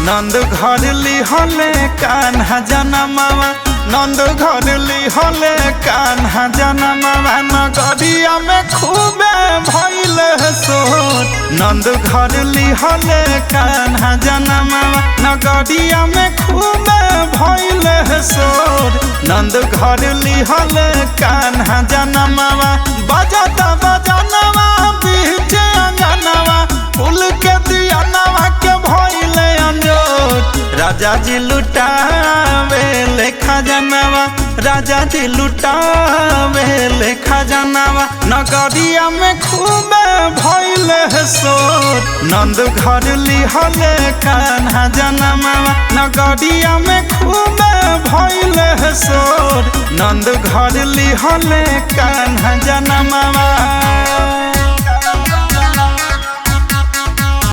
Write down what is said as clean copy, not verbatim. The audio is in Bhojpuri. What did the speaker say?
नंद घर लिहले कान्हा जनमवा नंद घर लिहले कान्हा जनमवा नगरिया में खूबे भइल सोर नंद घर लिहले कान्हा जनमवा नगरिया में खूबे भइल सोर नंद घर लिहले कान्हा जनमवा बजता बजनवा बीच अंगनवा फूल के दियनवा के भइले राजा जी लुटावे ले खजनवा राजा जी लुटावे ले खजनवा नगरिया में खूबे भइल सोर नंद घर लिहले कान्हा जनमवा नगरिया में खूबे भइल सोर नंद घर लिहले कान्हा जनमवा।